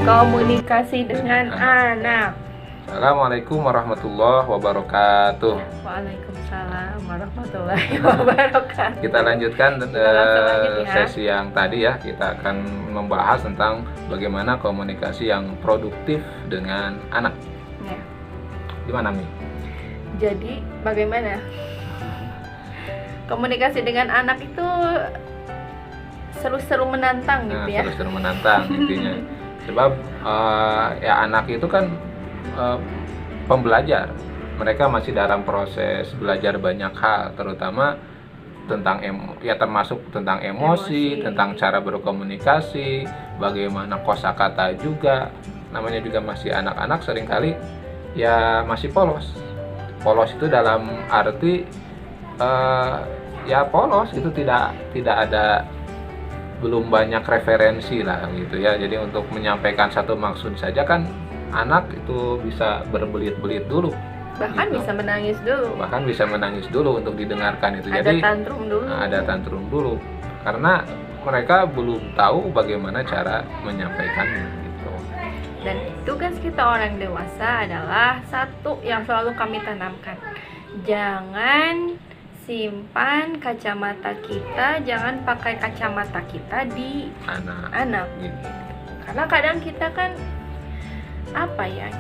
Komunikasi dengan anak. Assalamualaikum warahmatullahi wabarakatuh. Waalaikumsalam warahmatullahi wabarakatuh. Kita lanjutkan lanjut ya. sesi yang tadi ya. Kita akan membahas tentang bagaimana komunikasi yang produktif dengan anak. Ya. Gimana, Mi? Jadi bagaimana komunikasi dengan anak itu seru-seru menantang gitu ya. Seru-seru menantang intinya. Sebab ya anak itu kan pembelajar. Mereka masih dalam proses belajar banyak hal, terutama tentang termasuk tentang emosi, tentang cara berkomunikasi, bagaimana kosakata juga. Namanya juga masih anak-anak, seringkali ya masih polos. Polos itu dalam arti ya polos itu tidak ada, belum banyak referensi lah gitu ya. Jadi untuk menyampaikan satu maksud saja kan anak itu bisa berbelit-belit dulu, bahkan gitu. bisa menangis dulu Untuk didengarkan itu. ada Jadi ada tantrum dulu karena mereka belum tahu bagaimana cara menyampaikannya gitu. Dan tugas kita orang dewasa adalah satu yang selalu kami tanamkan, jangan simpan kacamata kita, jangan pakai kacamata kita di anak. Gitu. Karena kadang kita kan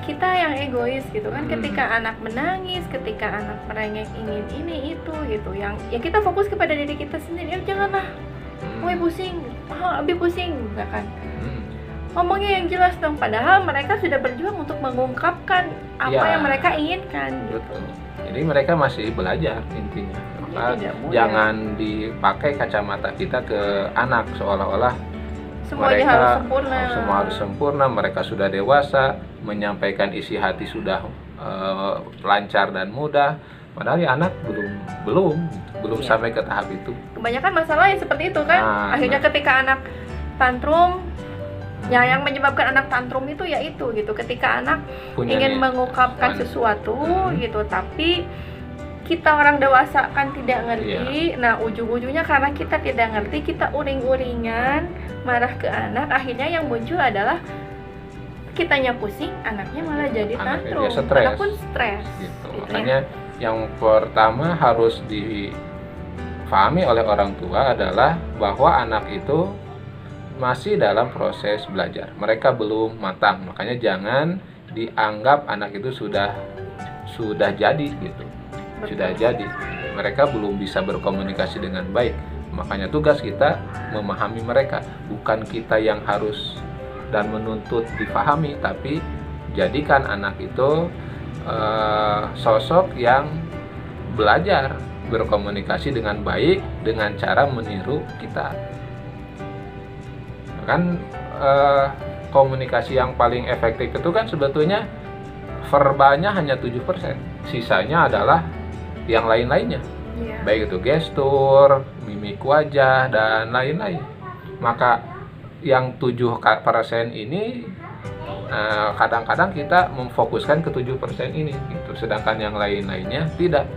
kita yang egois gitu kan. Ketika anak menangis, ketika anak merengek ingin ini itu gitu, yang kita fokus kepada diri kita sendiri. Janganlah, pusing, lebih pusing, enggak kan? Ngomongnya yang jelas dong. Padahal mereka sudah berjuang untuk mengungkapkan apa yang mereka inginkan gitu. Betul. Jadi mereka masih belajar intinya. Maka jangan dipakai kacamata kita ke anak seolah-olah semua harus sempurna, mereka sudah dewasa, menyampaikan isi hati sudah lancar dan mudah. Padahal ya anak belum sampai ke tahap itu. Kebanyakan masalah yang seperti itu kan. Akhirnya ketika anak tantrum, yang menyebabkan anak tantrum itu yaitu gitu, ketika anak ingin mengungkapkan sesuatu gitu, tapi kita orang dewasa kan tidak ngerti. Nah, ujung-ujungnya karena kita tidak ngerti, kita uring-uringan marah ke anak. Akhirnya yang muncul adalah kitanya pusing, anaknya malah jadi tantrum. Anak pun stres gitu. Makanya yang pertama harus difahami oleh orang tua adalah bahwa anak itu masih dalam proses belajar. Mereka belum matang. Makanya jangan dianggap anak itu sudah jadi gitu. Sudah jadi, mereka belum bisa berkomunikasi dengan baik. Makanya tugas kita memahami mereka, bukan kita yang harus dan menuntut dipahami, tapi jadikan anak itu sosok yang belajar berkomunikasi dengan baik dengan cara meniru kita. Kan komunikasi yang paling efektif itu kan sebetulnya verbalnya hanya 7%, sisanya adalah yang lain-lainnya, baik itu gestur, mimik wajah, dan lain-lain. Maka yang 7% ini kadang-kadang kita memfokuskan ke 7% ini gitu. Sedangkan yang lain-lainnya tidak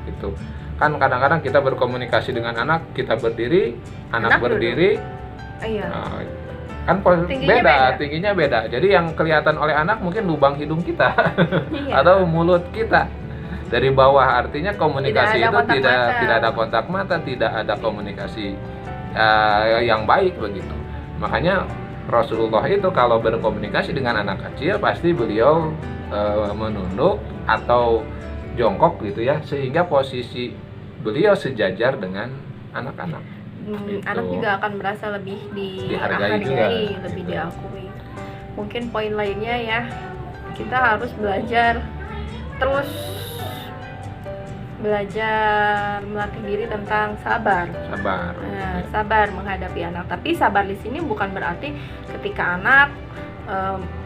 gitu. Kan kadang-kadang kita berkomunikasi dengan anak, kita berdiri, anak berdiri, kan tingginya beda. Jadi yang kelihatan oleh anak mungkin lubang hidung kita atau mulut kita. Dari bawah, artinya komunikasi itu tidak ada kontak mata, tidak ada komunikasi yang baik begitu. Makanya Rasulullah itu kalau berkomunikasi dengan anak kecil pasti beliau menunduk atau jongkok gitu ya, sehingga posisi beliau sejajar dengan anak-anak. Anak juga akan merasa lebih dihargai juga, lebih gitu. Diakui. Mungkin poin lainnya ya, kita harus belajar melatih diri tentang sabar. Sabar menghadapi anak. Tapi sabar di sini bukan berarti ketika anak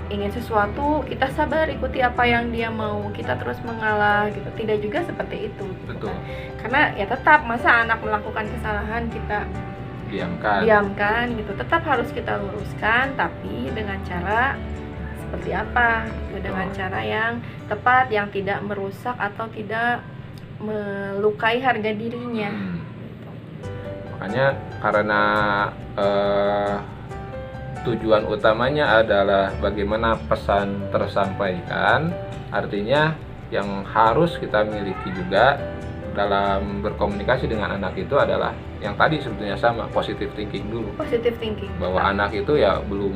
ingin sesuatu, kita sabar ikuti apa yang dia mau, kita terus mengalah gitu. Tidak juga seperti itu. Betul. Karena ya tetap masa anak melakukan kesalahan kita diamkan gitu. Tetap harus kita luruskan, tapi dengan cara seperti apa? Gitu. Dengan cara yang tepat, yang tidak merusak atau tidak melukai harga dirinya. Makanya karena tujuan utamanya adalah bagaimana pesan tersampaikan, artinya yang harus kita miliki juga dalam berkomunikasi dengan anak itu adalah yang tadi sebetulnya sama, positive thinking dulu. Positive thinking. Bahwa anak itu ya belum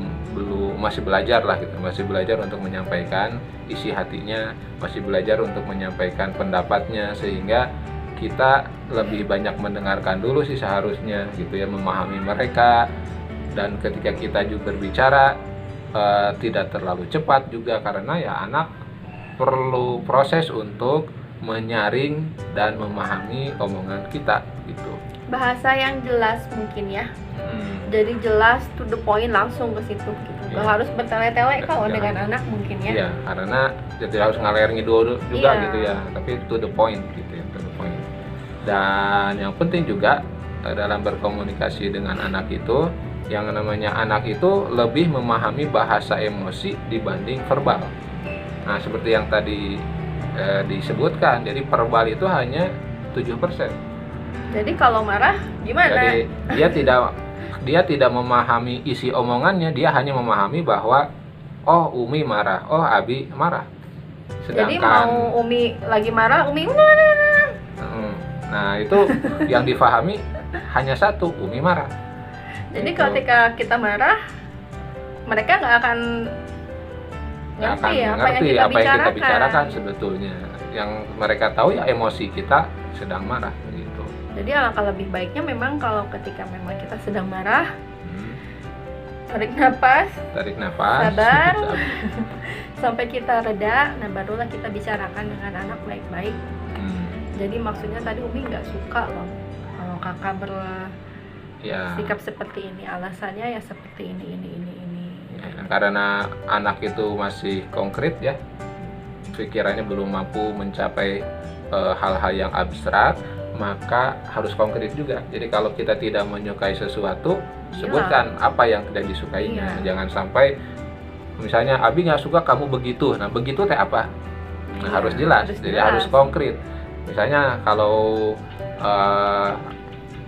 masih belajar lah gitu, masih belajar untuk menyampaikan isi hatinya, masih belajar untuk menyampaikan pendapatnya, sehingga kita lebih banyak mendengarkan dulu sih seharusnya gitu ya, memahami mereka. Dan ketika kita juga berbicara tidak terlalu cepat juga, karena ya anak perlu proses untuk menyaring dan memahami omongan kita gitu. Bahasa yang jelas mungkin ya. Jadi jelas, to the point, langsung ke situ gitu. Gak harus bertele-tele kalau dengan anak mungkin ya. Iya, karena tidak harus ngaler ngidul juga gitu ya, tapi to the point gitu ya, to the point. Dan yang penting juga dalam berkomunikasi dengan anak itu, yang namanya anak itu lebih memahami bahasa emosi dibanding verbal. Nah, seperti yang tadi disebutkan, jadi verbal itu hanya 7%. Jadi kalau marah gimana? Jadi dia tidak memahami isi omongannya, dia hanya memahami bahwa oh Umi marah, oh Abi marah. Jadi mau Umi lagi marah, Umi nah itu yang difahami hanya satu, Umi marah. Jadi ketika kita marah, mereka nggak akan ngerti apa yang kita bicarakan sebetulnya. Yang mereka tahu ya emosi kita sedang marah gitu. Jadi alangkah lebih baiknya memang kalau ketika memang kita sedang marah, tarik nafas, sabar, sampai kita reda, nah barulah kita bicarakan dengan anak baik-baik. Jadi maksudnya tadi Umi nggak suka loh kalau kakak sikap seperti ini, alasannya ya seperti ini. Ya, karena anak itu masih konkret ya, pikirannya belum mampu mencapai hal-hal yang abstrak, maka harus konkret juga. Jadi kalau kita tidak menyukai sesuatu, sebutkan apa yang tidak disukainya. Jangan sampai misalnya Abi nggak suka kamu begitu, nah begitu teh apa? Nah harus jelas, jadi harus konkret. Misalnya kalau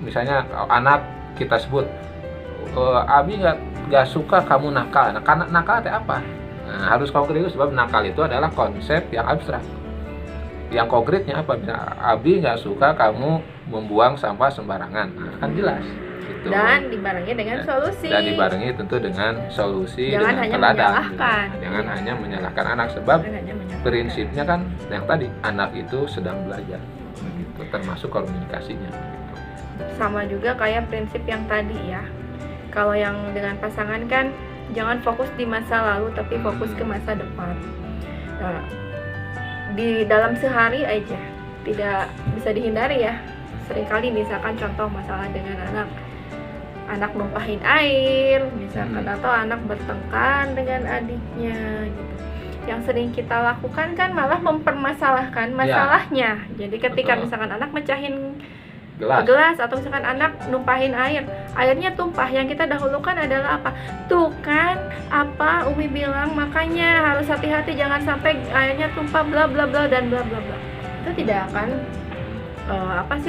misalnya anak kita sebut Abi nggak suka kamu nakal. Nah, karena nakal itu apa? Nah, harus konkret itu, sebab nakal itu adalah konsep yang abstrak. Yang konkretnya apa? Abi nggak suka kamu membuang sampah sembarangan. Nah, kan jelas. Gitu. Dan dibarengi dengan solusi. Dan dibarengi tentu dengan solusi, jangan dengan hanya teladan. Menyalahkan. Jangan hanya menyalahkan anak, sebab prinsipnya kan yang tadi, anak itu sedang belajar. Gitu, termasuk komunikasinya. Gitu. Sama juga kayak prinsip yang tadi ya. Kalau yang dengan pasangan kan jangan fokus di masa lalu tapi fokus ke masa depan. Nah, di dalam sehari aja tidak bisa dihindari ya. Seringkali misalkan contoh masalah dengan anak numpahin air misalkan, atau anak bertengkar dengan adiknya gitu. Yang sering kita lakukan kan malah mempermasalahkan masalahnya. Jadi ketika misalkan anak mecahin gelas atau misalkan anak numpahin airnya tumpah, yang kita dahulukan adalah apa? Tuh kan apa Umi bilang, makanya harus hati-hati jangan sampai airnya tumpah bla bla bla dan bla bla bla. Itu tidak akan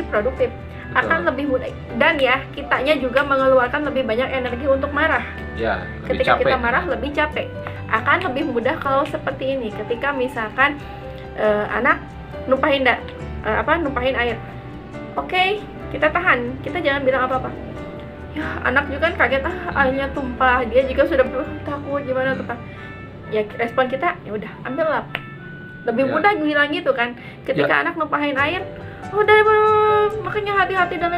produktif. Akan lebih mudah, dan ya kitanya juga mengeluarkan lebih banyak energi untuk marah. Ya, ketika kita marah lebih capek. Akan lebih mudah kalau seperti ini, ketika misalkan anak numpahin air. Oke, kita tahan, kita jangan bilang apa-apa. Ya, anak juga kan kaget, airnya tumpah, dia juga sudah takut gimana tuh Pak. Ya respon kita, ya udah, ambil lap. Lebih mudah bilang gitu kan. Ketika anak numpahin air, udah makanya hati-hati dan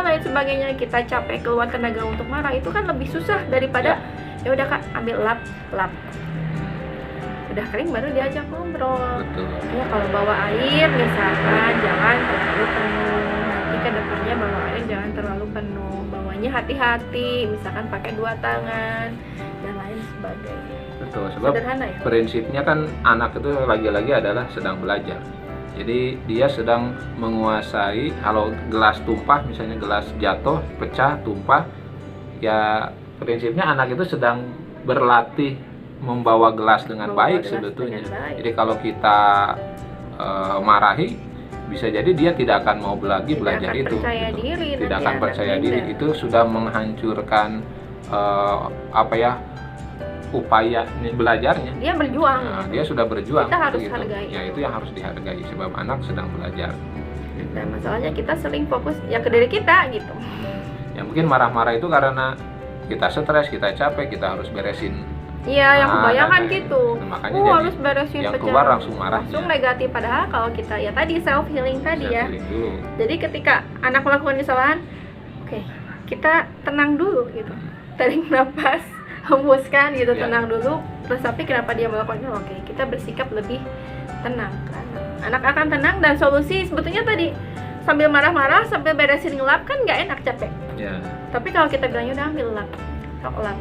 lain sebagainya, kita capek keluar tenaga untuk marah, itu kan lebih susah daripada ya udah Kak, ambil lap. Udah kering baru diajak ngobrol. Betul. Ya kalau bawa air misalkan jangan terlalu penuh. Nanti ke depannya bawa air jangan terlalu penuh. Bawanya hati-hati, misalkan pakai 2 tangan dan lain sebagainya. Gitu. Sebab sederhana ya? Prinsipnya kan anak itu lagi-lagi adalah sedang belajar. Jadi dia sedang menguasai, kalau gelas tumpah, misalnya gelas jatuh, pecah, tumpah, ya prinsipnya anak itu sedang berlatih membawa gelas dengan baik sebetulnya. Jadi kalau kita marahi, bisa jadi dia tidak akan mau lagi belajar itu. Tidak akan percaya diri. Itu sudah menghancurkan upaya belajarnya. Dia berjuang. Nah, dia sudah berjuang. Kita harus hargai. Ya, itu yang harus dihargai sebab anak sedang belajar. Dan masalahnya kita sering fokus ya ke diri kita gitu. Ya mungkin marah-marah itu karena kita stres, kita capek, kita harus beresin. Iya, yang kebayangkan gitu. Nah, makanya jadi harus beresin yang keluar langsung marah. Langsung negatif, padahal kalau kita ya tadi self healing tadi ya. Dulu. Jadi ketika anak melakukan kesalahan, oke, kita tenang dulu gitu. Tarik nafas, hembuskan gitu, tenang dulu. Terus tapi kenapa dia melakukan itu? Oke, kita bersikap lebih tenang. Anak akan tenang dan solusi sebetulnya tadi sambil marah-marah, sambil beresin ngelap kan nggak enak, capek. Ya. Tapi kalau kita bilangnya udah ambil lap, sok lap.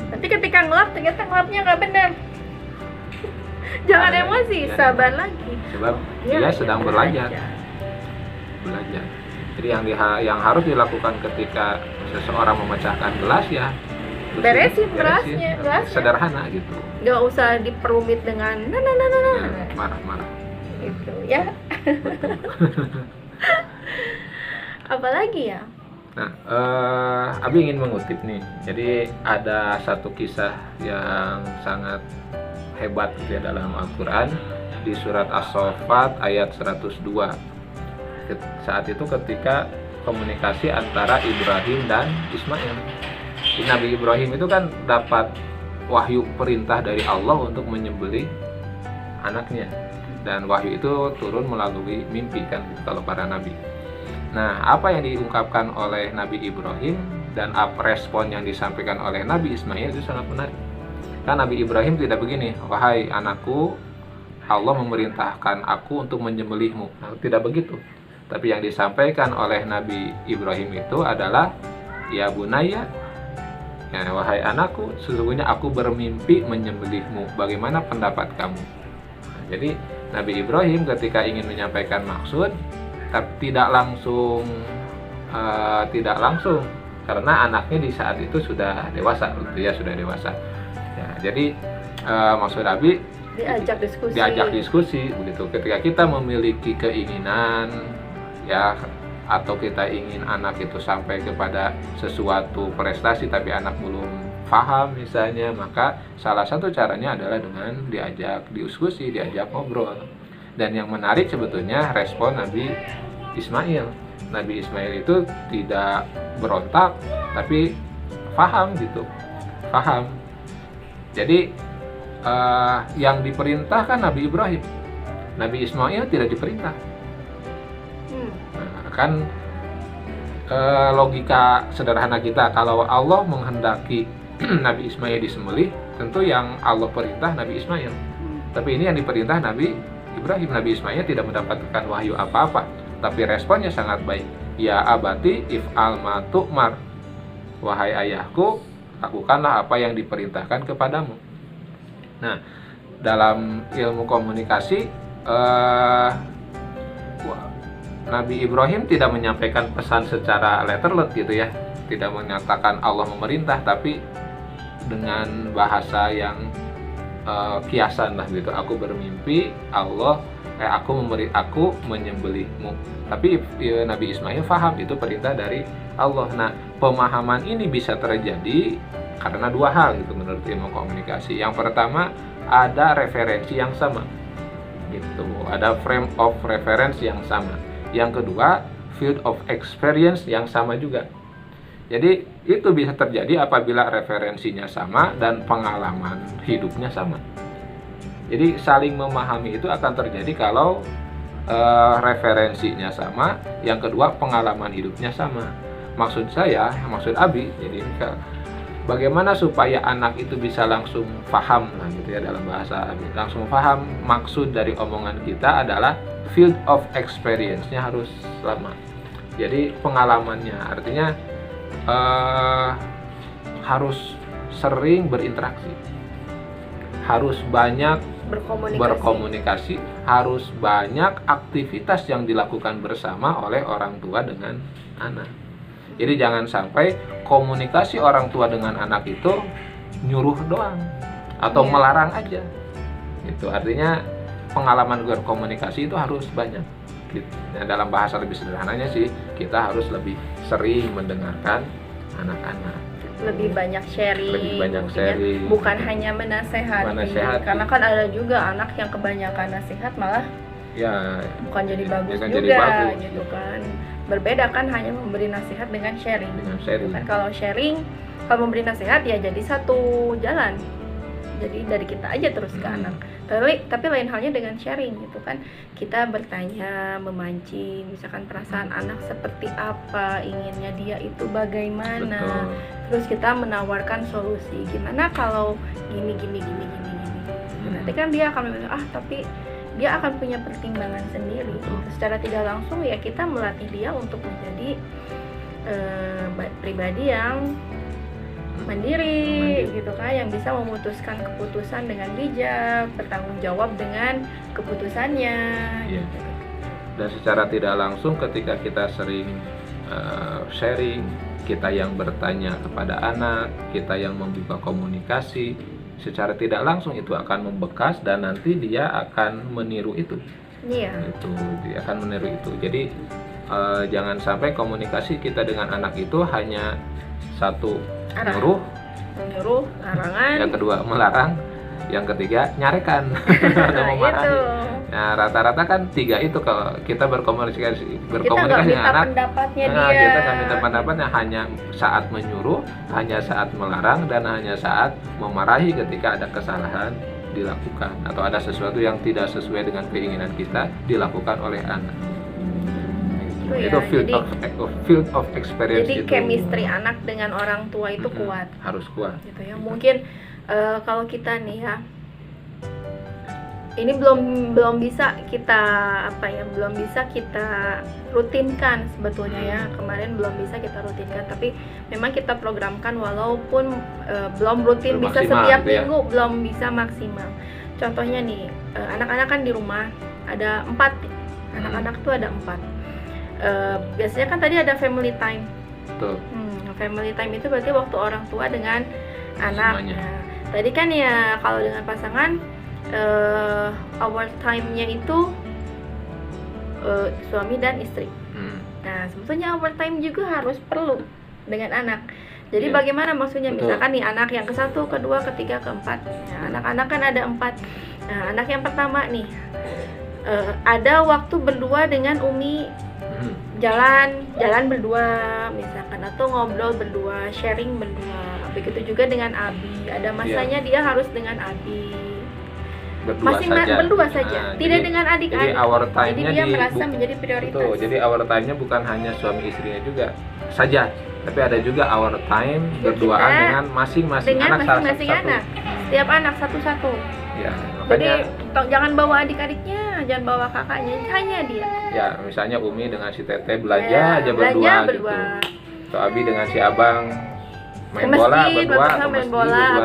Tapi ketika ngelap ternyata ngelapnya nggak benar. Jangan emosi, sabar lagi. Sebab dia sedang belajar. Jadi yang harus dilakukan ketika seseorang memecahkan gelas ya beresin gelasnya. Sederhana gitu. Gak usah diperumit dengan marah-marah. Gitu ya. Apalagi ya? Nah, Abi ingin mengutip nih. Jadi ada satu kisah yang sangat hebat gitu ya dalam Al-Quran di surat As-Saffat ayat 102. Saat itu ketika komunikasi antara Ibrahim dan Ismail. Nabi Ibrahim itu kan dapat wahyu perintah dari Allah untuk menyembelih anaknya, dan wahyu itu turun melalui mimpi kan kalau para nabi. Nah, apa yang diungkapkan oleh Nabi Ibrahim dan respon yang disampaikan oleh Nabi Ismail itu sangat menarik. Kan Nabi Ibrahim tidak begini, wahai anakku, Allah memerintahkan aku untuk menyembelihmu. Nah, tidak begitu. Tapi yang disampaikan oleh Nabi Ibrahim itu adalah ya bunaya, ya, wahai anakku, sesungguhnya aku bermimpi menyembelihmu. Bagaimana pendapat kamu? Nah, jadi Nabi Ibrahim ketika ingin menyampaikan maksud, tapi tidak langsung karena anaknya di saat itu sudah dewasa, gitu ya, sudah dewasa. Ya, jadi maksud Nabi diajak diskusi begitu. Ketika kita memiliki keinginan ya, atau kita ingin anak itu sampai kepada sesuatu prestasi tapi anak belum paham misalnya, maka salah satu caranya adalah dengan diajak diskusi, diajak ngobrol. Dan yang menarik sebetulnya respon Nabi Ismail. Nabi Ismail itu tidak berontak tapi paham gitu, paham. Jadi yang diperintahkan Nabi Ibrahim, Nabi Ismail tidak diperintah. Kan logika sederhana kita, kalau Allah menghendaki Nabi Ismail disembelih, tentu yang Allah perintah Nabi Ismail. Tapi ini yang diperintah Nabi Ibrahim. Nabi Ismail tidak mendapatkan wahyu apa-apa, tapi responnya sangat baik. Ya abati if'al ma tu'mar, wahai ayahku, lakukanlah apa yang diperintahkan kepadamu. Nah, dalam ilmu komunikasi Nabi Ibrahim tidak menyampaikan pesan secara letterlet gitu ya, tidak menyatakan Allah memerintah, tapi dengan bahasa yang kiasan lah gitu. Aku bermimpi aku menyembelihmu. Tapi Nabi Ismail paham itu perintah dari Allah. Nah, pemahaman ini bisa terjadi karena dua hal gitu menurut ilmu komunikasi. Yang pertama, ada referensi yang sama gitu, ada frame of reference yang sama. Yang kedua, field of experience yang sama juga. Jadi itu bisa terjadi apabila referensinya sama dan pengalaman hidupnya sama. Jadi saling memahami itu akan terjadi kalau referensinya sama, yang kedua pengalaman hidupnya sama. Maksud Abi, jadi bagaimana supaya anak itu bisa langsung paham lah gitu ya, dalam bahasa Abi, langsung paham maksud dari omongan kita adalah field of experience-nya harus lama. Jadi pengalamannya, artinya harus sering berinteraksi. harus banyak berkomunikasi, harus banyak aktivitas yang dilakukan bersama oleh orang tua dengan anak. Jadi jangan sampai komunikasi orang tua dengan anak itu nyuruh doang atau melarang aja. Itu artinya pengalaman berkomunikasi itu harus banyak. Nah, dalam bahasa lebih sederhananya sih, kita harus lebih sering mendengarkan anak-anak. Lebih banyak sharing. Bukan hanya menasehati. Karena kan ada juga anak yang kebanyakan nasihat malah bukan jadi bagus juga gitu kan. Berbeda kan hanya memberi nasihat dengan sharing. Gitu kan. Kalau memberi nasihat ya jadi satu jalan. Jadi dari kita aja terus ke anak. Tapi lain halnya dengan sharing gitu kan. Kita bertanya, memancing, misalkan perasaan anak seperti apa, inginnya dia itu bagaimana. Terus kita menawarkan solusi. Gimana kalau gini. Nanti kan dia akan bilang, tapi dia akan punya pertimbangan sendiri. Gitu. Secara tidak langsung ya kita melatih dia untuk menjadi pribadi yang mandiri gitu kan, yang bisa memutuskan keputusan dengan bijak, bertanggung jawab dengan keputusannya. Gitu. Dan secara tidak langsung ketika kita sering sharing, kita yang bertanya kepada anak, kita yang membuka komunikasi, secara tidak langsung itu akan membekas dan nanti dia akan meniru itu. Dia akan meniru itu. Jadi jangan sampai komunikasi kita dengan anak itu hanya satu, menyuruh, larangan. Yang kedua melarang, yang ketiga nyarekan atau memarahi. Nah, rata-rata kan tiga itu kalau kita berkomunikasi dengan anak. Kita nggak minta pendapatnya, hanya saat menyuruh, hanya saat melarang, dan hanya saat memarahi ketika ada kesalahan dilakukan atau ada sesuatu yang tidak sesuai dengan keinginan kita dilakukan oleh anak. Itu field of experience. Jadi chemistry anak dengan orang tua itu kuat. Harus kuat. Gitu ya. Mungkin kalau kita nih ya, ini belum bisa kita rutinkan sebetulnya ya. Kemarin belum bisa kita rutinkan, tapi memang kita programkan walaupun belum rutin bisa setiap minggu, belum bisa maksimal. Contohnya nih, anak-anak kan di rumah ada 4. Anak-anak tuh ada 4. Biasanya kan tadi ada family time. Family time itu berarti waktu orang tua dengan anak. Nah, tadi kan ya kalau dengan pasangan our time-nya itu suami dan istri. Nah, sebetulnya our time juga harus perlu dengan anak. Jadi bagaimana maksudnya? Misalkan nih anak yang ke-1, kedua, ketiga, keempat. Nah, anak-anak kan ada 4. Nah, anak yang pertama nih ada waktu berdua dengan Umi, jalan berdua misalkan, atau ngobrol berdua, sharing berdua. Begitu juga dengan Abi, ada masanya dia harus dengan Abi berdua saja. Tidak dengan adik-adik. Jadi dia merasa menjadi prioritas. Jadi our time-nya bukan hanya suami istrinya juga saja, tapi ada juga our time berduaan dengan masing-masing anak. Setiap anak satu-satu. Ya, makanya, jadi jangan bawa adik-adiknya, jangan bawa kakaknya, hanya dia. Ya, misalnya Umi dengan si Teteh belanja aja berdua gitu. Atau Abi dengan si Abang main bola berdua,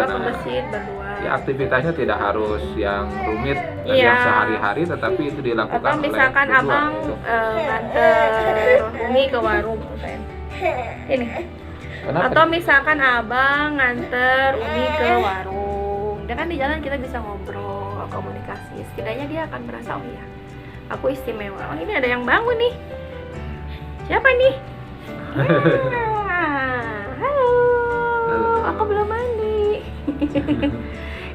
ke masjid berdua. Ya, aktivitasnya tidak harus yang rumit yang sehari-hari, tetapi itu dilakukan oleh misalkan Abang nganter Umi ke warung ini. Atau misalkan Abang nganter Umi ke warung. Dan kan di jalan kita bisa ngobrol, komunikasi. Setidaknya dia akan merasa, oh ya, aku istimewa. Oh, ini ada yang bangun nih. Siapa nih? Halo. Aku belum mandi.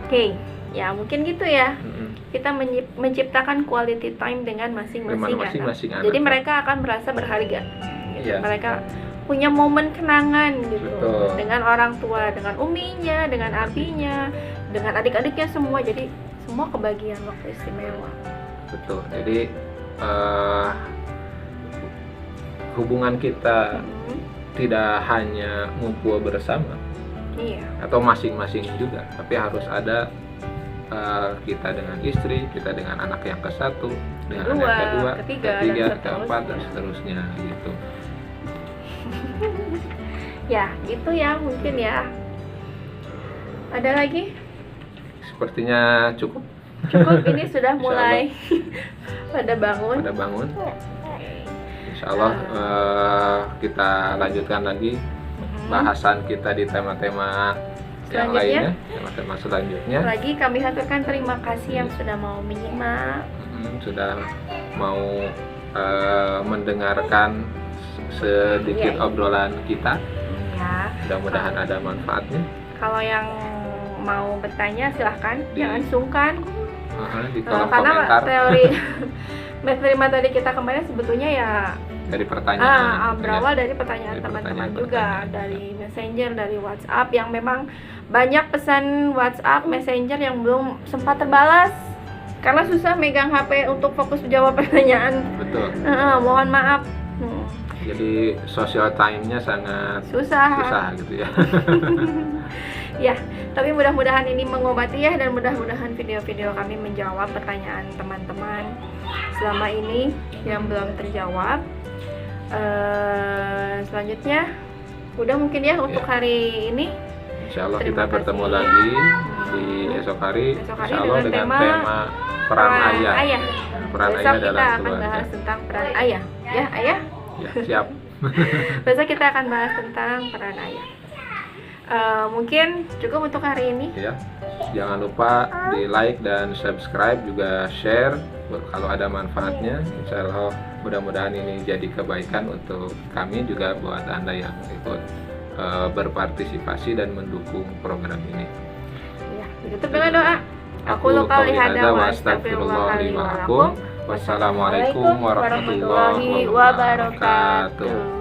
Oke, ya mungkin gitu ya. Kita menciptakan quality time dengan masing-masing anak. Jadi mereka akan merasa berharga. Gitu. Mereka punya momen kenangan gitu. Dengan orang tua, dengan uminya, dengan abinya, dengan adik-adiknya semua. Jadi semua kebagian waktu istimewa. Betul. Jadi hubungan kita tidak hanya ngumpul bersama, atau masing-masing juga, tapi harus ada kita dengan istri, kita dengan anak yang ke-1, dengan anak yang kedua, ketiga, keempat, dan seterusnya gitu. Ya, gitu ya mungkin ya. Ada lagi? sepertinya cukup. Cukup, ini sudah mulai pada bangun. Insya Allah kita lanjutkan lagi bahasan kita di tema-tema yang lainnya, tema-tema selanjutnya. Lagi kami haturkan terima kasih yang sudah mau menyimak, sudah mau mendengarkan sedikit obrolan kita. Mudah-mudahan ada manfaatnya. Kalau yang mau bertanya silahkan, jangan sungkan. Di kolom karena komentar. Materi materi kita kemarin sebetulnya ya dari pertanyaan. Berawal dari pertanyaan teman-teman juga, dari Messenger, dari WhatsApp yang memang banyak pesan WhatsApp, Messenger yang belum sempat terbalas karena susah megang HP untuk fokus jawab pertanyaan. Betul. Mohon maaf. Jadi social time-nya sangat susah gitu ya. Ya, tapi mudah-mudahan ini mengobati ya, dan mudah-mudahan video-video kami menjawab pertanyaan teman-teman selama ini yang belum terjawab. Selanjutnya udah mungkin ya untuk hari ini. Insya Allah kita bertemu lagi di esok hari Insya Allah dengan tema peran ayah. Peran besok ayah kita dalam akan keluarga. bahas tentang peran ayah. Ya, ayah? Ya, siap. Besok kita akan bahas tentang peran ayah. Mungkin cukup untuk hari ini. Ya, jangan lupa di like dan subscribe, juga share kalau ada manfaatnya. Insya Allah mudah-mudahan ini jadi kebaikan untuk kami, juga buat Anda yang ikut berpartisipasi dan mendukung program ini. Ya, ditutup dengan doa. Aku lupa lihada wa astagfirullahaladzim. Wassalamualaikum warahmatullahi wabarakatuh.